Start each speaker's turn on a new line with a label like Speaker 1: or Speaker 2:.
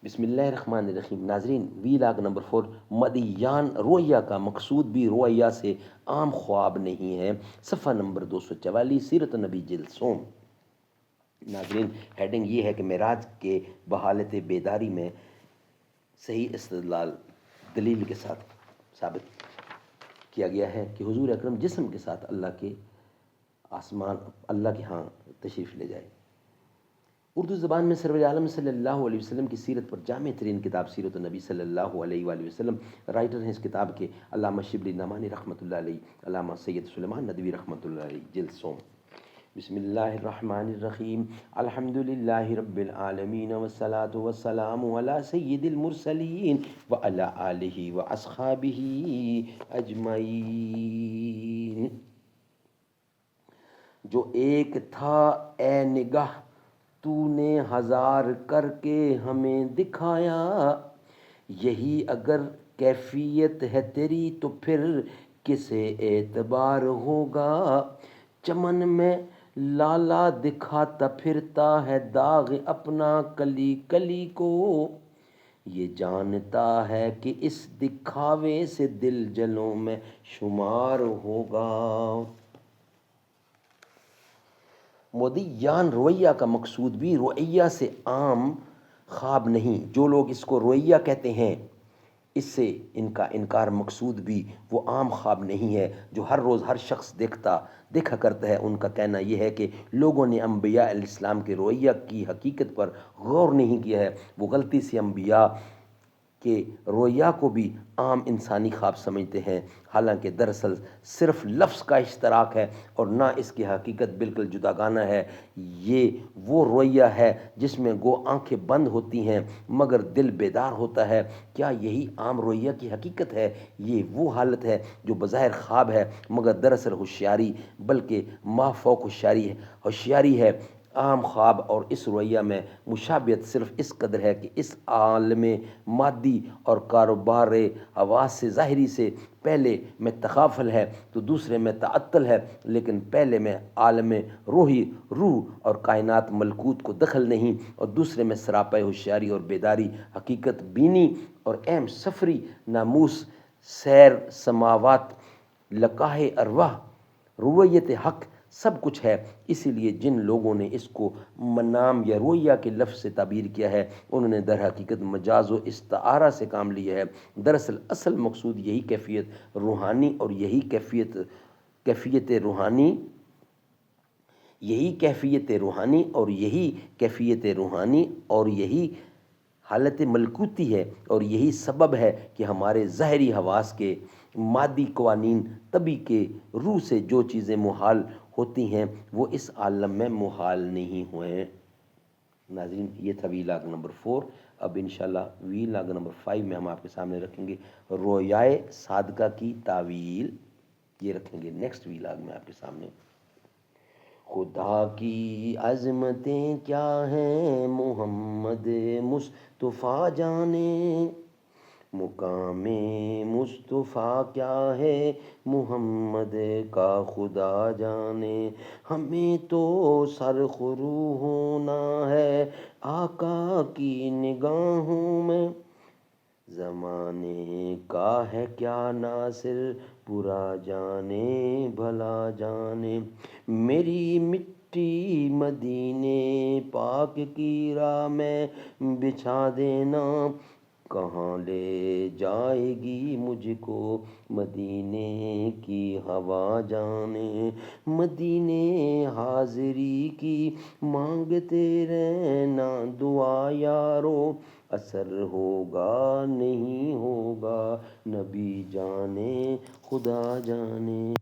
Speaker 1: بسم اللہ الرحمن الرحیم۔ ناظرین، وی لاگ نمبر 4، مدیان رویہ کا مقصود بھی رویہ سے عام خواب نہیں ہے، صفحہ نمبر 244، سیرت النبی جلد سوم۔ ناظرین، ہیڈنگ یہ ہے کہ معراج کے بحالت بیداری میں صحیح استدلال دلیل کے ساتھ ثابت کیا گیا ہے کہ حضور اکرم جسم کے ساتھ اللہ کے ہاں تشریف لے جائے۔ اردو زبان میں سرور عالم صلی اللہ علیہ وسلم کی سیرت پر جامع ترین کتاب سیرت النبی صلی اللہ علیہ وآلہ وسلم، رائٹر ہیں اس کتاب کے علامہ شبلی نعمانی رحمۃ اللہ علیہ، علامہ سید سلیمان ندوی رحمۃ اللہ علیہ، جلد سوم۔ بسم اللہ الرحمن الرحیم، الحمد للہ رب العالمین والصلاة والسلام علی سید المرسلین وعلی آلہ واصحابہ اجمعین۔ جو ایک تھا اے نگاہ تو نے ہزار کر کے ہمیں دکھایا، یہی اگر کیفیت ہے تیری تو پھر کسے اعتبار ہوگا۔ چمن میں لالا دکھاتا پھرتا ہے داغ اپنا کلی کلی کو، یہ جانتا ہے کہ اس دکھاوے سے دل جلوں میں شمار ہوگا۔ مدیان رویہ کا مقصود بھی رویہ سے عام خواب نہیں۔ جو لوگ اس کو رویہ کہتے ہیں، اس سے ان کا انکار مقصود بھی وہ عام خواب نہیں ہے جو ہر روز ہر شخص دیکھا کرتا ہے۔ ان کا کہنا یہ ہے کہ لوگوں نے انبیاء علیہ السلام کے رویہ کی حقیقت پر غور نہیں کیا ہے، وہ غلطی سے انبیاء کہ رویہ کو بھی عام انسانی خواب سمجھتے ہیں، حالانکہ دراصل صرف لفظ کا اشتراک ہے اور نہ اس کی حقیقت بالکل جداگانہ ہے۔ یہ وہ رویہ ہے جس میں گو آنکھیں بند ہوتی ہیں مگر دل بیدار ہوتا ہے۔ کیا یہی عام رویہ کی حقیقت ہے؟ یہ وہ حالت ہے جو بظاہر خواب ہے مگر دراصل ہوشیاری بلکہ مافوق ہوشیاری ہے۔ عام خواب اور اس رویہ میں مشابہت صرف اس قدر ہے کہ اس عالم مادی اور کاروبار حواس سے ظاہری سے پہلے میں تغافل ہے تو دوسرے میں تعطل ہے، لیکن پہلے میں عالم روحی روح اور کائنات ملکوت کو دخل نہیں، اور دوسرے میں سراپا ہوشیاری اور بیداری، حقیقت بینی اور اہم سفری، ناموس سیر سماوات، لقاح ارواح، رویت حق، سب کچھ ہے۔ اسی لیے جن لوگوں نے اس کو منام یا رویہ کے لفظ سے تعبیر کیا ہے انہوں نے در حقیقت مجاز و استعارہ سے کام لیا ہے۔ دراصل اصل مقصود یہی کیفیت روحانی اور یہی کیفیت روحانی اور یہی حالت ملکوتی ہے، اور یہی سبب ہے کہ ہمارے ظاہری حواس کے مادی قوانین طبع کے روح سے جو چیزیں محال ہوتی ہیں وہ اس عالم میں محال نہیں ہوئیں۔ ناظرین، یہ تھا وی لاگ نمبر 4۔ اب انشاءاللہ وی لاگ نمبر 5 میں ہم آپ کے سامنے رکھیں گے رویائے صادقہ کی تعویل، یہ رکھیں گے نیکسٹ وی لاگ میں آپ کے سامنے۔ خدا کی عظمتیں کیا ہیں محمد مصطفیٰ جانے، مقام مصطفیٰ کیا ہے محمد کا خدا جانے۔ ہمیں تو سرخرو ہونا ہے آقا کی نگاہوں میں، زمانے کا ہے کیا ناصر برا جانے بھلا جانے۔ میری مٹی مدینے پاک کی راہ میں بچھا دینا، کہاں لے جائے گی مجھ کو مدینے کی ہوا جانے۔ مدینے حاضری کی مانگتے رہنا دعا یارو، اثر ہوگا نہیں ہوگا نبی جانے خدا جانے۔